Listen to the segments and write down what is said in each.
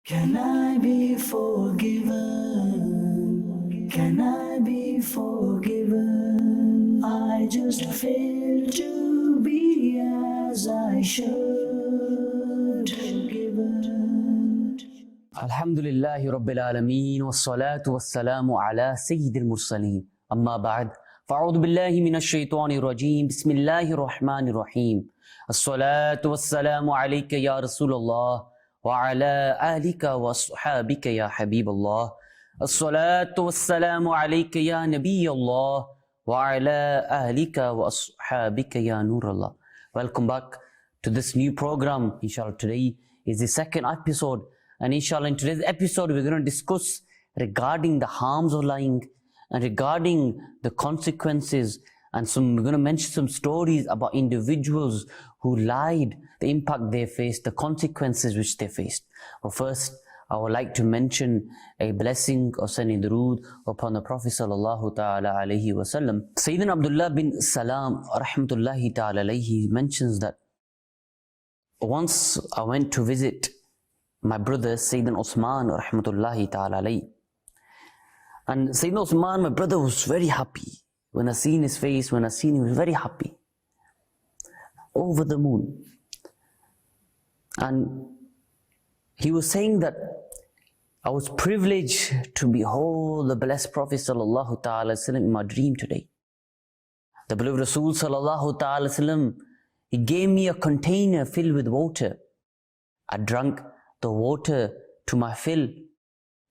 Can I be forgiven? Can I be forgiven? I just failed to be as I should. Forgiven. Alhamdulillahi Rabbil Alameen wassalatu wassalamu ala Sayyidil Mursaleen. Amma ba'd. Fa'udhu billahi minash shaitanir rajeem. Bismillahir Rahmanir Rahim. As-salatu wassalamu alayka ya Rasulullah wa ala alika wa ashabika ya Habiballah. As-salatu wassalamu alayka ya Nabiyallah wa ala alika wa ashabika ya Nurallah. Welcome back to this new program. Inshallah, today is the second episode. And inshallah, in today's episode, we're going to discuss regarding the harms of lying and regarding the consequences. And we're going to mention some stories about individuals who lied, the impact they faced, the consequences which they faced. But first, I would like to mention a blessing of sending durood upon the Prophet sallallahu ta'ala alayhi wa sallam. Sayyidina Abdullah bin Salam rahmatullahi ta'ala alayhi mentions that once I went to visit my brother Sayyidina Osman rahmatullahi ta'ala alayhi. And Sayyidina Osman, my brother, was very happy. When I seen his face, when I seen him, he was very happy. Over the moon. And he was saying that I was privileged to behold the blessed Prophet sallallahu ta'ala sallam in my dream today. The beloved Rasul sallallahu ta'ala sallam, he gave me a container filled with water. I drank the water to my fill,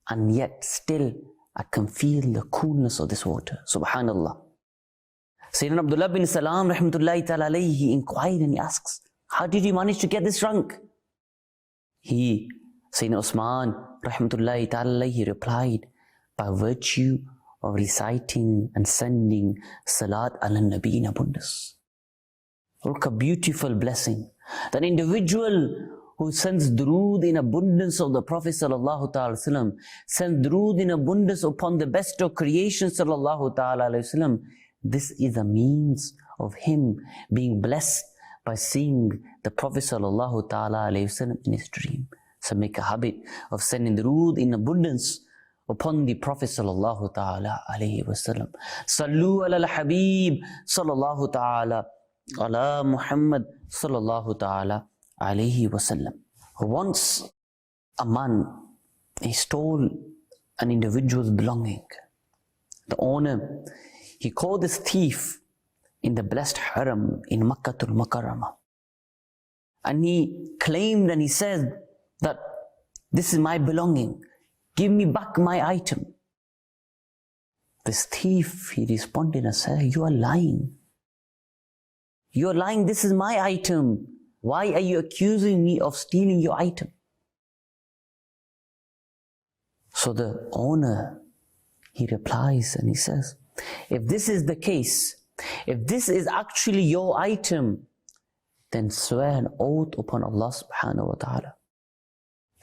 and yet still I can feel the coolness of this water. Subhanallah. Sayyidina Abdullah bin Salam rahmatullahi ta'ala alayhi, he inquired and he asks, how did you manage to get this drunk? Sayyidina Osman rahmatullahi ta'ala alayhi replied, by virtue of reciting and sending Salat ala Nabi in abundance. Look, a beautiful blessing. That individual who sends durood in abundance of the Prophet sallallahu ta'ala wasallam, sends durood in abundance upon the best of creation sallallahu ta'ala wasallam, this is a means of him being blessed by seeing the Prophet sallallahu ta'ala wasallam in his dream. So make a habit of sending durood in abundance upon the Prophet sallallahu ta'ala alayhi wasallam. Sallu ala al-Habib sallallahu ta'ala ala Muhammad sallallahu ta'ala alayhi wasallam. Once a man, he stole an individual's belonging. The owner, he called this thief in the blessed haram in Makkatul Mukarramah. And he claimed and he said that this is my belonging. Give me back my item. This thief, he responded and said, you are lying. You are lying, this is my item. Why are you accusing me of stealing your item? So the owner, he replies and he says, if this is the case, if this is actually your item, then swear an oath upon Allah subhanahu wa ta'ala.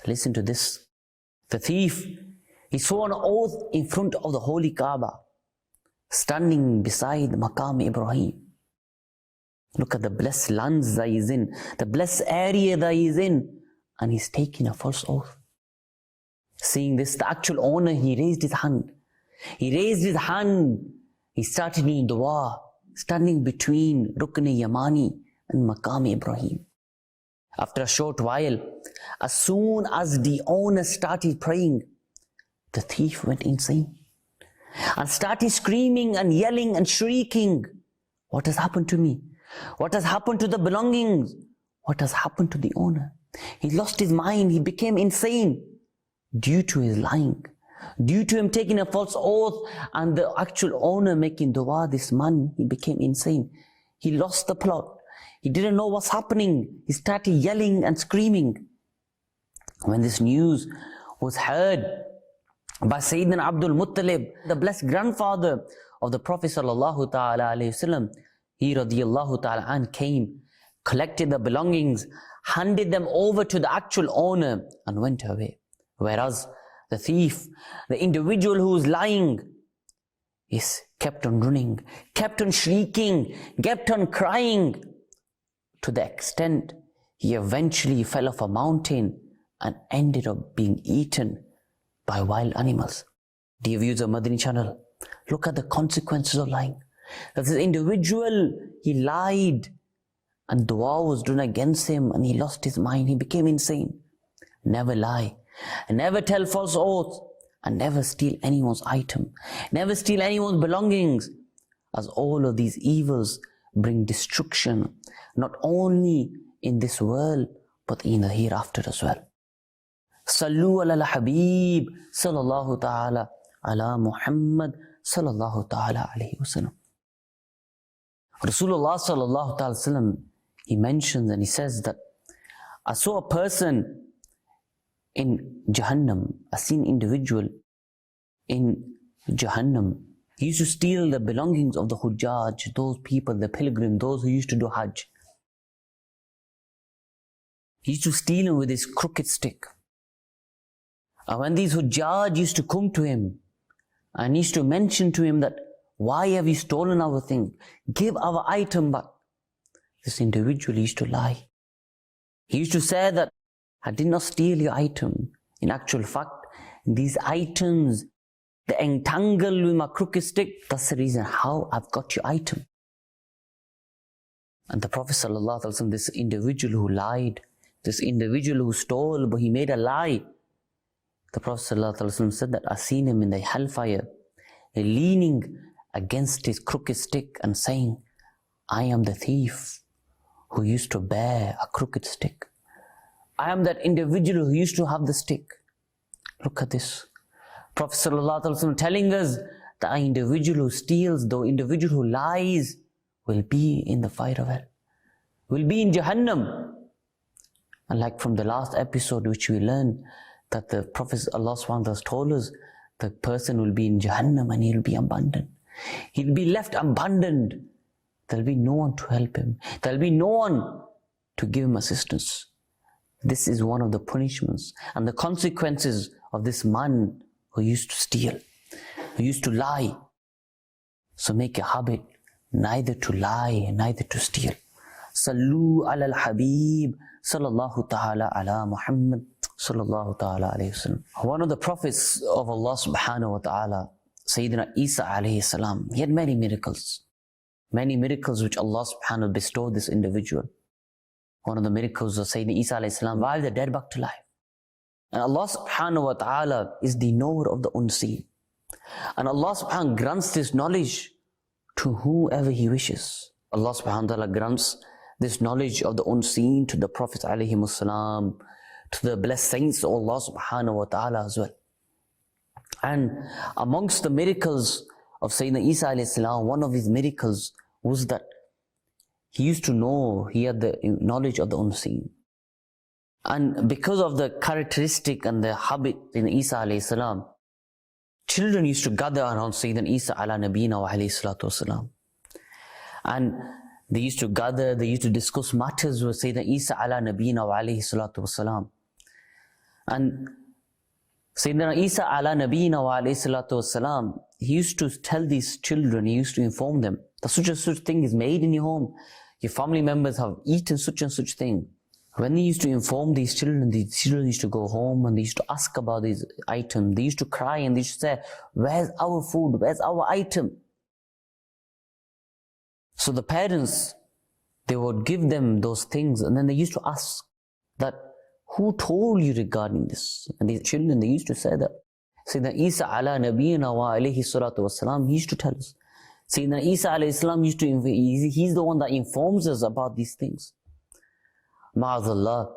Listen to this. The thief, he swore an oath in front of the holy Kaaba, standing beside Maqam Ibrahim. Look at the blessed lands that he's in, the blessed area that he's in, and he's taking a false oath. Seeing this, the actual owner, he raised his hand. He raised his hand, he started doing dua, standing between Rukn Yamani and Maqam Ibrahim. After a short while, as soon as the owner started praying, the thief went insane and started screaming and yelling and shrieking. What has happened to me? What has happened to the belongings? What has happened to the owner? He lost his mind. He became insane due to his lying, due to him taking a false oath and the actual owner making dua. This man, he became insane. He lost the plot. He didn't know what's happening. He started yelling and screaming. When this news was heard by Sayyidina Abdul Muttalib, the blessed grandfather of the Prophet sallallahu ta'ala alayhi wasallam, he radiyallahu ta'ala an came, collected the belongings, handed them over to the actual owner and went away. Whereas the thief, the individual who was lying, is kept on running, kept on shrieking, kept on crying, to the extent he eventually fell off a mountain and ended up being eaten by wild animals. Dear viewers of Madani Channel, look at the consequences of lying. That this individual, he lied and dua was done against him and he lost his mind, he became insane. Never lie, and never tell false oath, and never steal anyone's item, never steal anyone's belongings, as all of these evils bring destruction, not only in this world, but in the hereafter as well. Sallu ala al-Habib, sallallahu ta'ala ala Muhammad, sallallahu ta'ala alayhi wa sallam. Rasulullah sallallahu ta'ala sallam, he mentions and he says that, I saw a person in Jahannam, a seen individual in Jahannam. He used to steal the belongings of the Hujjaj, those people, the pilgrim, those who used to do Hajj. He used to steal them with his crooked stick. And when these Hujjaj used to come to him and used to mention to him that, why have you stolen our thing? Give our item back. This individual used to lie. He used to say that, I did not steal your item. In actual fact, these items, they entangled with my crooked stick. That's the reason how I've got your item. And the Prophet ﷺ, this individual who lied, this individual who stole, but he made a lie. The Prophet ﷺ said that I seen him in the hellfire, leaning against his crooked stick and saying, I am the thief who used to bear a crooked stick. I am that individual who used to have the stick. Look at this. Prophet ﷺ telling us that an individual who steals, the individual who lies, will be in the fire of hell, will be in Jahannam. And like from the last episode which we learned, that the Prophet Allah SWT has told us, the person will be in Jahannam and he'll be abandoned. He'll be left abandoned. There'll be no one to help him. There'll be no one to give him assistance. This is one of the punishments and the consequences of this man who used to steal, who used to lie. So make a habit neither to lie, neither to steal. Sallu ala al-Habib, sallallahu ta'ala ala Muhammad, sallallahu ta'ala alayhi wa sallam. One of the prophets of Allah subhanahu wa ta'ala, Sayyidina Isa alayhi salam, he had many miracles which Allah subhanahu wa ta'ala bestowed this individual. One of the miracles of Sayyidina Isa alayhi salam, revived the dead back to life. And Allah subhanahu wa ta'ala is the knower of the unseen. And Allah subhanahu wa ta'ala grants this knowledge to whoever He wishes. Allah subhanahu wa ta'ala grants this knowledge of the unseen to the Prophets alayhi salam, to the blessed saints of Allah subhanahu wa ta'ala as well. And amongst the miracles of Sayyidina Isa alayhi salam, one of his miracles was that he used to know, he had the knowledge of the unseen. And because of the characteristic and the habit in Isa alayhi salam, children used to gather around Sayyidina Isa ala nabina wa alayhi salatu wasalam. And they used to gather, they used to discuss matters with Sayyidina Isa ala nabina wa alayhi salatu wasalam. And Sayyidina Isa ala nabina wa alayhi salatu wasalam, he used to tell these children, he used to inform them that such and such thing is made in your home. Your family members have eaten such and such thing. When he used to inform these children used to go home and they used to ask about these items. They used to cry and they used to say, where's our food? Where's our item? So the parents, they would give them those things and then they used to ask that, who told you regarding this? And these children, they used to say that Sayyidina Isa ala nabiyina wa alayhi salatu wasalam, he used to tell us. Sayyidina Isa alayhi salam used to, he's the one that informs us about these things. Ma'azallah,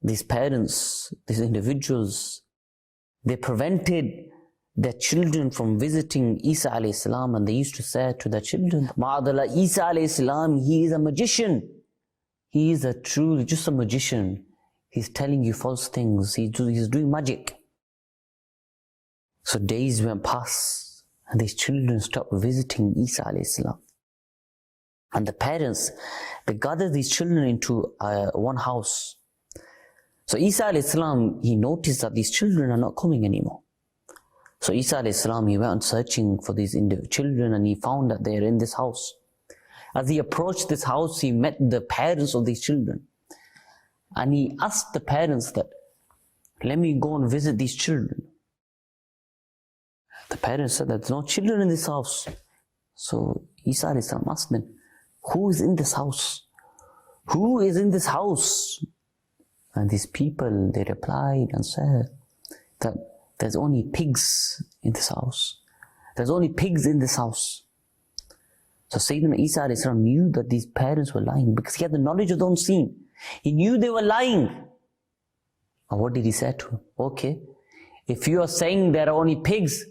these parents, these individuals, they prevented their children from visiting Isa alayhi salam, and they used to say to their children, Ma'azallah, Isa alayhi salam, he is a magician. He is just a magician. He's telling you false things. He's doing magic. So days went past and these children stopped visiting Isa alayhi salam. And the parents, they gathered these children into one house. So Isa alayhi salam, he noticed that these children are not coming anymore. So Isa alayhi salam, he went on searching for these children and he found that they are in this house. As he approached this house, he met the parents of these children. And he asked the parents that, Let me go and visit these children. The parents said that there's no children in this house. So Isa asked them, who is in this house? Who is in this house? And these people, they replied and said that there's only pigs in this house. There's only pigs in this house. So Sayyidina Isa knew that these parents were lying because he had the knowledge of the unseen. He knew they were lying. And what did he say to him? Okay, if you are saying there are only pigs,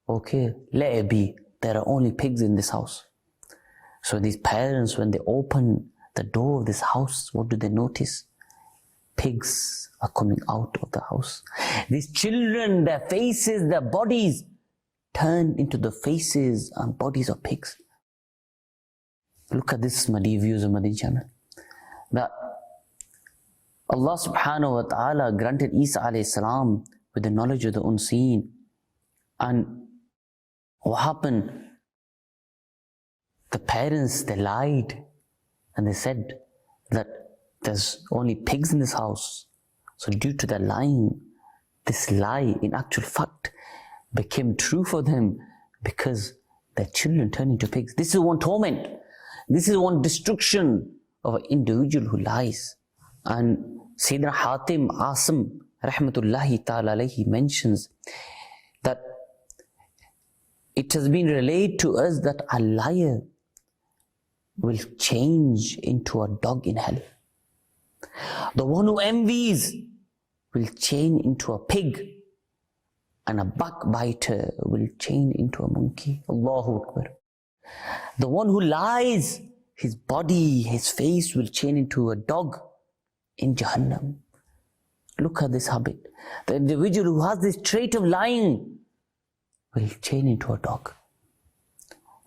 okay, let it be. There are only pigs in this house. So these parents, when they open the door of this house, what do they notice? Pigs are coming out of the house. These children, their faces, their bodies turn into the faces and bodies of pigs. Look at this, my dear viewers of Madani Channel. That Allah subhanahu wa ta'ala granted Isa alayhi salam with the knowledge of the unseen. And what happened? The parents, they lied and they said that there's only pigs in this house. So due to their lying, this lie in actual fact became true for them because their children turned into pigs. This is one torment. This is one destruction of an individual who lies. And Sayyidina Hatim Asim rahmatullahi ta'ala alayhi mentions that it has been relayed to us that a liar will change into a dog in hell. The one who envies will change into a pig, and a backbiter will change into a monkey. Allahu Akbar. The one who lies, his body, his face will change into a dog in Jahannam. Look at this habit. The individual who has this trait of lying will change into a dog.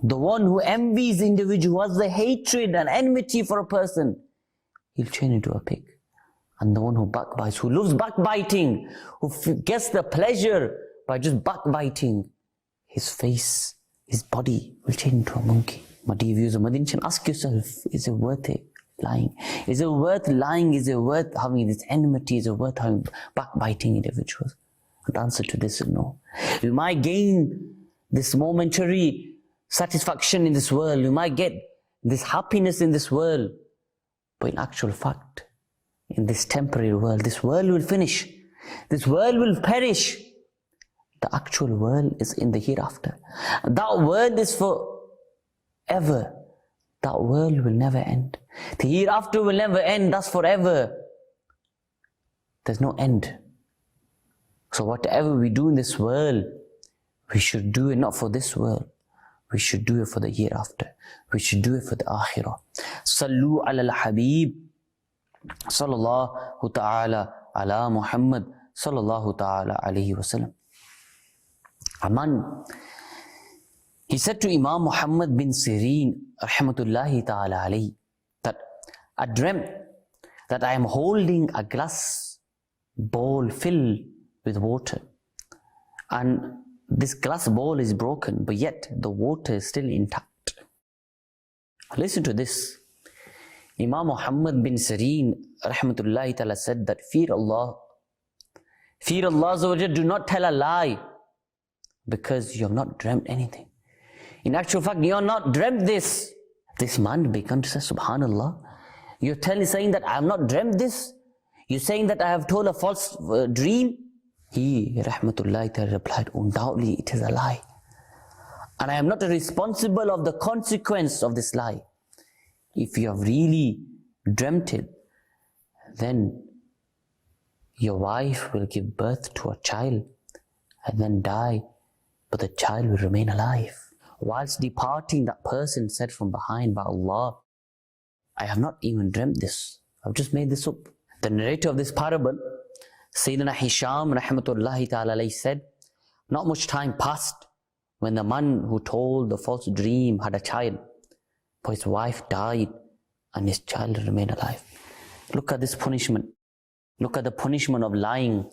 The one who envies the individual, who has the hatred and enmity for a person, he'll change into a pig. And the one who backbites, who loves backbiting, who gets the pleasure by just backbiting, his face, his body will change into a monkey. My dear viewers of Madani Channel, ask yourself, is it worth it? Lying? Is it worth lying? Is it worth having this enmity? Is it worth having backbiting individuals? And the answer to this is no. We might gain this momentary satisfaction in this world. We might get this happiness in this world. But in actual fact, in this temporary world, this world will finish. This world will perish. The actual world is in the hereafter. And that world is forever. That world will never end. The hereafter will never end. That's forever. There's no end. So whatever we do in this world, we should do it not for this world. We should do it for the hereafter. We should do it for the akhirah. Sallu ala al-habib. Sallallahu ta'ala ala Muhammad. Sallallahu ta'ala alayhi wa sallam. Aman. He said to Imam Muhammad bin Sirin, rahmatullahi ta'ala alayhi, that I dreamt that I am holding a glass bowl filled with water. And this glass bowl is broken, but yet the water is still intact. Listen to this. Imam Muhammad bin Sirin, rahmatullahi ta'ala, said that fear Allah. Fear Allah, do not tell a lie, because you have not dreamt anything. In actual fact, you have not dreamt this. This man began to say, Subhanallah, you're saying that I have not dreamt this? You're saying that I have told a false dream? He, rahmatullahi ta'ala, replied, undoubtedly it is a lie. And I am not responsible of the consequence of this lie. If you have really dreamt it, then your wife will give birth to a child and then die, but the child will remain alive. Whilst departing, that person said from behind, by Allah, I have not even dreamt this. I've just made this up. The narrator of this parable, Sayyidina Hisham rahmatullahi ta'ala alayhi, said, not much time passed when the man who told the false dream had a child, but his wife died and his child remained alive. Look at this punishment. Look at the punishment of lying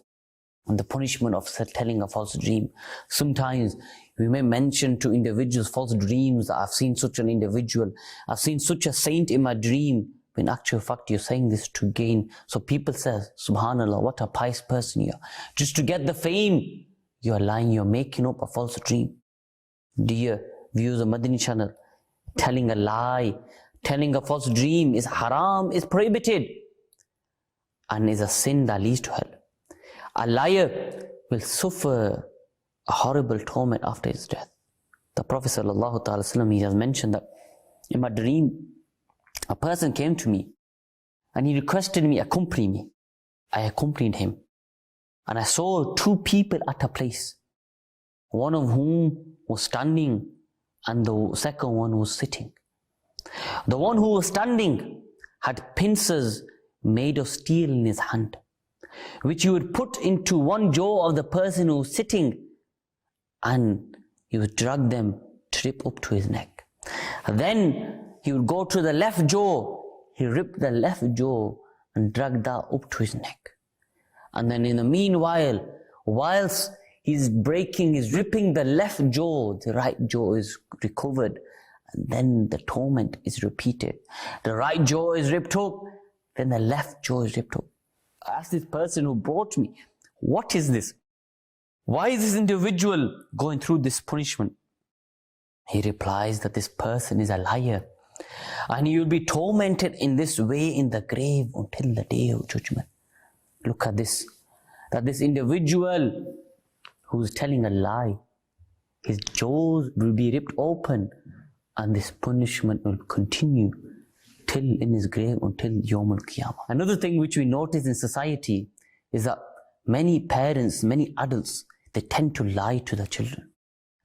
and the punishment of telling a false dream. Sometimes we may mention to individuals false dreams. I've seen such an individual. I've seen such a saint in my dream. but in actual fact, you're saying this to gain. So people say, subhanallah, what a pious person you are. Just to get the fame, you are lying, you're making up a false dream. Dear viewers of Madani Channel, telling a lie, telling a false dream is haram, is prohibited, and is a sin that leads to hell. A liar will suffer a horrible torment after his death. The Prophet ﷺ, he has mentioned that in my dream, a person came to me and he requested me accompany me. I accompanied him, and I saw two people at a place, one of whom was standing and the second one was sitting. The one who was standing had pincers made of steel in his hand, which he would put into one jaw of the person who was sitting, and he would drag them to rip up to his neck. Then he would go to the left jaw, he ripped the left jaw and dragged that up to his neck. And then in the meanwhile, whilst he's ripping the left jaw, the right jaw is recovered, and then the torment is repeated. The right jaw is ripped up, then the left jaw is ripped up. I asked this person who brought me, what is this? Why is this individual going through this punishment? He replies that this person is a liar, and he will be tormented in this way in the grave until the day of judgment. Look at this, that this individual who is telling a lie, his jaws will be ripped open, and this punishment will continue till in his grave until Yawm al-Qiyamah. Another thing which we notice in society is that many parents, many adults, they tend to lie to their children.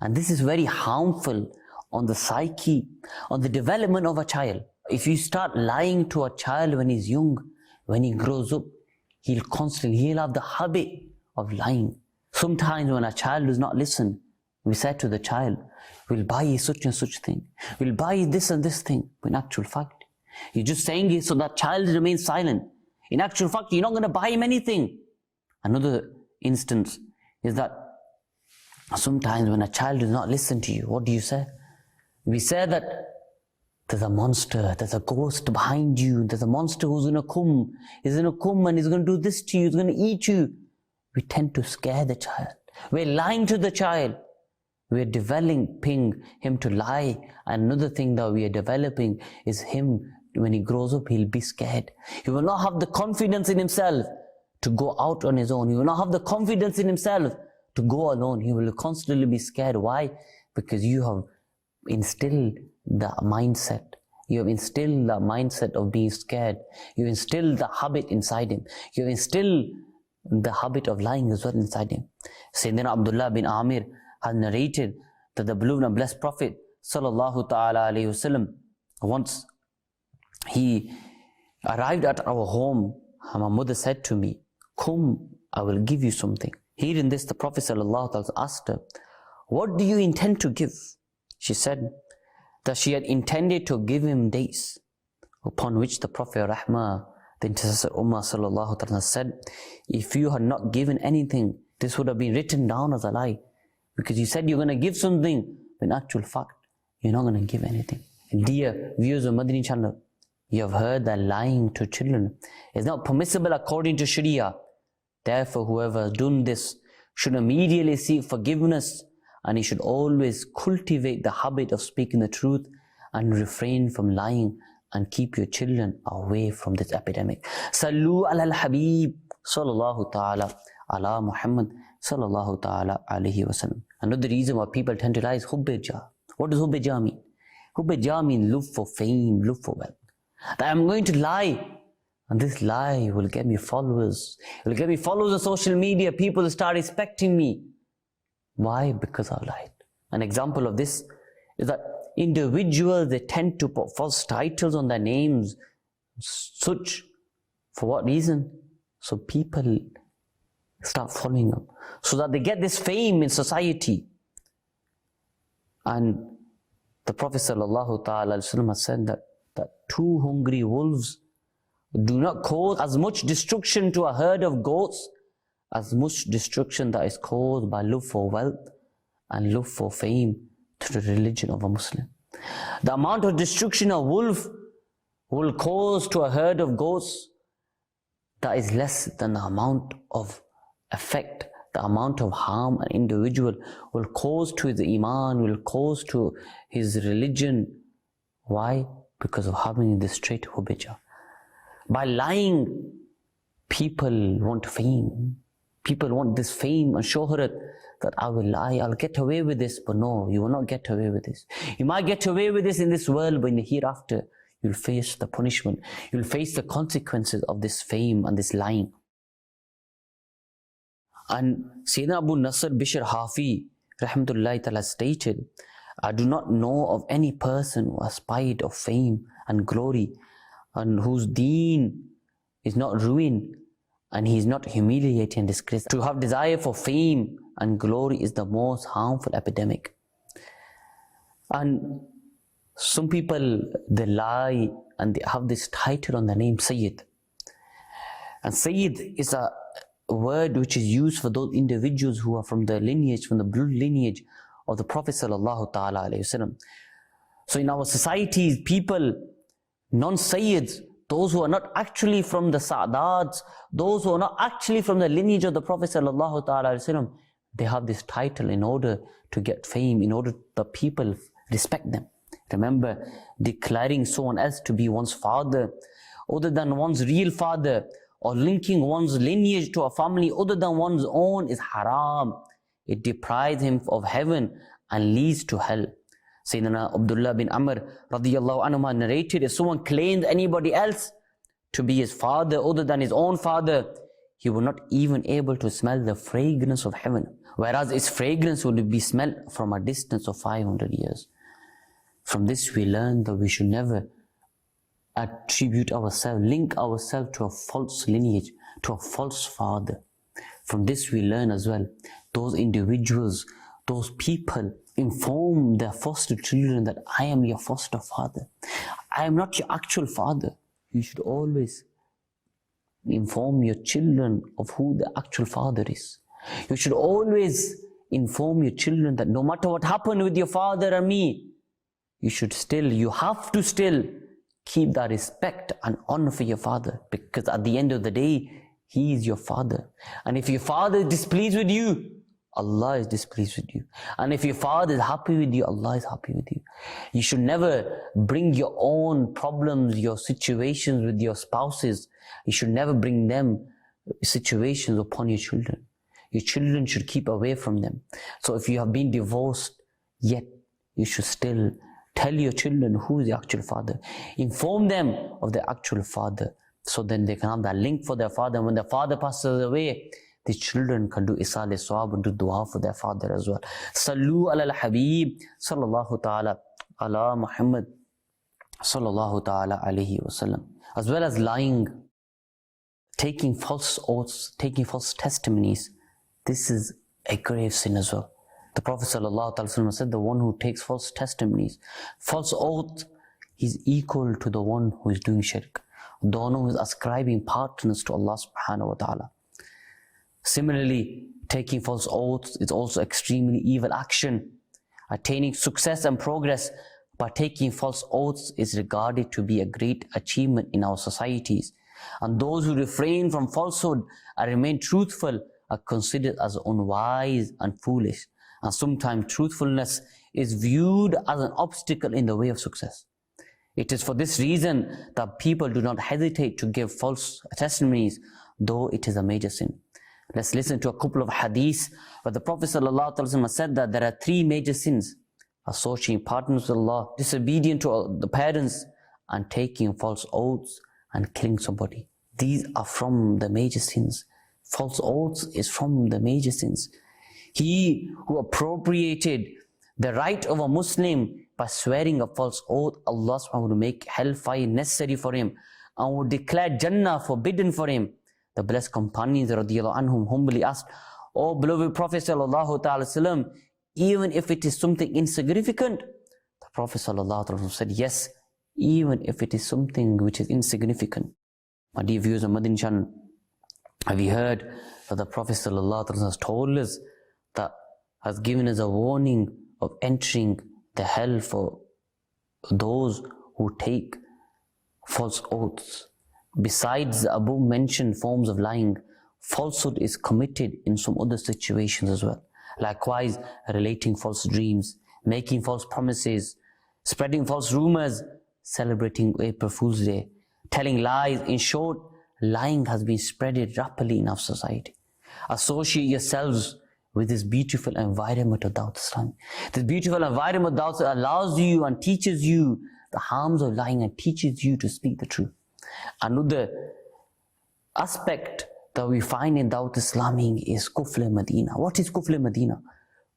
And this is very harmful on the psyche, on the development of a child. If you start lying to a child when he's young, when he grows up, he'll have the habit of lying. Sometimes when a child does not listen, we say to the child, we'll buy you such and such thing, we'll buy you this and this thing. But in actual fact, you're just saying it so that child remains silent. In actual fact, you're not going to buy him anything. Another instance is that sometimes when a child does not listen to you, what do you say? We say that there's a monster, there's a ghost behind you, there's a monster who's going to come, he's going to come and he's going to do this to you, he's going to eat you. We tend to scare the child. We're lying to the child. We're developing him to lie. And another thing that we are developing is him, when he grows up, he'll be scared. He will not have the confidence in himself to go out on his own. He will not have the confidence in himself to go alone. He will constantly be scared. Why? Because you have instilled the mindset. You have instilled the mindset of being scared. You instilled the habit inside him. You instilled the habit of lying as well inside him. Sayyidina Abdullah bin Amir has narrated that the beloved and blessed Prophet sallallahu ta'ala alayhi wasallam, once he arrived at our home, and my mother said to me, come, I will give you something. Hearing this, the Prophet sallallahu ta'ala asked her, what do you intend to give? She said that she had intended to give him dates, upon which the Prophet Rahmah, the intercessor Ummah sallallahu ta'ala said, if you had not given anything, this would have been written down as a lie. Because you said you're going to give something, but in actual fact, you're not going to give anything. Dear viewers of Madani Channel, you have heard that lying to children is not permissible according to Sharia. Therefore, whoever has done this should immediately seek forgiveness, and he should always cultivate the habit of speaking the truth and refrain from lying, and keep your children away from this epidemic. Sallu ala al-Habib sallallahu ta'ala ala Muhammad sallallahu ta'ala alayhi wasallam. Another reason why people tend to lie is hubbe jah. What does hubbe jah mean? Hubbe jah means love for fame, love for wealth. That I'm going to lie, and this lie will get me followers. It will get me followers on social media. People will start respecting me. Why? Because I lied. An example of this is that individuals, they tend to put false titles on their names. Such, for what reason? So people start following them, so that they get this fame in society. And the Prophet sallallahu ta'ala has said that two hungry wolves do not cause as much destruction to a herd of goats as much destruction that is caused by love for wealth and love for fame to the religion of a Muslim. The amount of destruction a wolf will cause to a herd of goats, that is less than the amount of effect, the amount of harm an individual will cause to his iman, will cause to his religion. Why? Because of having this trait hubija. By lying, people want fame. People want this fame and shohrat, that I will lie, I'll get away with this. But no, you will not get away with this. You might get away with this in this world, but in the hereafter, you'll face the punishment. You'll face the consequences of this fame and this lying. And Sayyidina Abu Nasr Bishr Hafi, rahmatullahi ta'ala, stated, I do not know of any person who aspired of fame and glory and whose deen is not ruined and he is not humiliated and disgraced. To have desire for fame and glory is the most harmful epidemic. And some people, they lie and they have this title on the name Sayyid. And Sayyid is a word which is used for those individuals who are from the lineage, from the blood lineage of the Prophet sallallahu ta'ala alayhi wasallam. So in our societies, people, non-Sayyids, those who are not actually from the Sa'dats, those who are not actually from the lineage of the Prophet sallallahu ta'ala alayhi wasallam, they have this title in order to get fame, in order the people respect them. Remember, declaring someone else to be one's father other than one's real father, or linking one's lineage to a family other than one's own, is haram. It deprives him of heaven and leads to hell. Sayyidina Abdullah bin Amr radiyallahu anhu narrated, if someone claimed anybody else to be his father other than his own father, he was not even able to smell the fragrance of heaven, whereas its fragrance would be smelled from a distance of 500 years. From this we learn that we should never attribute ourselves, link ourselves to a false lineage, to a false father. From this we learn as well, those individuals, those people inform their foster children that I am your foster father. I am not your actual father. You should always inform your children of who the actual father is. You should always inform your children that no matter what happened with your father and me, you have to still keep that respect and honor for your father, because at the end of the day, he is your father. And if your father is displeased with you, Allah is displeased with you. And if your father is happy with you, Allah is happy with you. You should never bring your own problems, your situations with your spouses. You should never bring them situations upon your children. Your children should keep away from them. So if you have been divorced, yet you should still tell your children who is the actual father. Inform them of the actual father, so then they can have that link for their father. And when their father passes away, the children can do isal swab and do dua for their father as well. Sallu ala al-Habib sallallahu ta'ala ala Muhammad sallallahu ta'ala alayhi wasallam. As well as lying, taking false oaths, taking false testimonies, this is a grave sin as well. The Prophet ﷺ said, the one who takes false testimonies, false oath, he's equal to the one who is doing shirk, the one who is ascribing partners to Allah subhanahu wa ta'ala. Similarly, taking false oaths is also extremely evil action. Attaining success and progress by taking false oaths is regarded to be a great achievement in our societies. And those who refrain from falsehood and remain truthful are considered as unwise and foolish. And sometimes truthfulness is viewed as an obstacle in the way of success. It is for this reason that people do not hesitate to give false testimonies, though it is a major sin. Let's listen to a couple of hadiths where the Prophet ﷺ said that there are 3 major sins: associating partners with Allah, disobedient to the parents, and taking false oaths and killing somebody. These are from the major sins. False oaths is from the major sins. He who appropriated the right of a Muslim by swearing a false oath, Allah subhanahu wa ta'ala will make hellfire necessary for him and will declare Jannah forbidden for him. The blessed companions radiyallahu anhum humbly asked, "O beloved Prophet sallallahu ta'ala sallam, even if it is something insignificant?" The Prophet sallallahu ta'ala said, "Yes, even if it is something which is insignificant." My dear viewers on Madani Channel, have you heard that the Prophet sallallahu ta'ala has told us, that has given us a warning of entering the hell for those who take false oaths. Besides the above mentioned forms of lying, falsehood is committed in some other situations as well. Likewise, relating false dreams, making false promises, spreading false rumors, celebrating April Fool's Day, telling lies. In short, lying has been spreaded rapidly in our society. Associate yourselves with this beautiful environment of Dawat Islam. This beautiful environment of Dawat allows you and teaches you the harms of lying and teaches you to speak the truth. Another aspect that we find in Dawat Islami is Kufl Medina. What is Kufl Medina?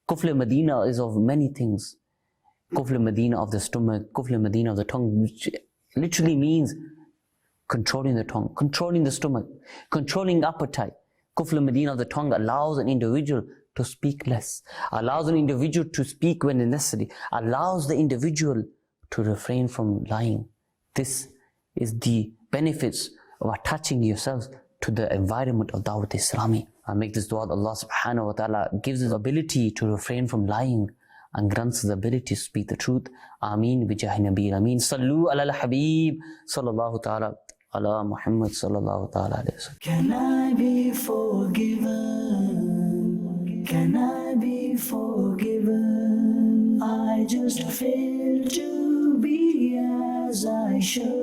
Kufl Medina is of many things. Kufl Medina of the stomach, Kufl Medina of the tongue, which literally means controlling the tongue, controlling the stomach, controlling appetite. Kufl Medina of the tongue allows an individual to speak less, allows an individual to speak when necessary, allows the individual to refrain from lying. This is the benefits of attaching yourselves to the environment of Dawat Islami. I make this dua that Allah subhanahu wa ta'ala gives us ability to refrain from lying and grants us the ability to speak the truth. Ameen bi jahi Nabi Ameen. Sallu ala al-Habib sallallahu ta'ala ala Muhammad sallallahu ta'ala alayhi wa sallam. Can I be forgiven? Can I be forgiven? I just failed to be as I should.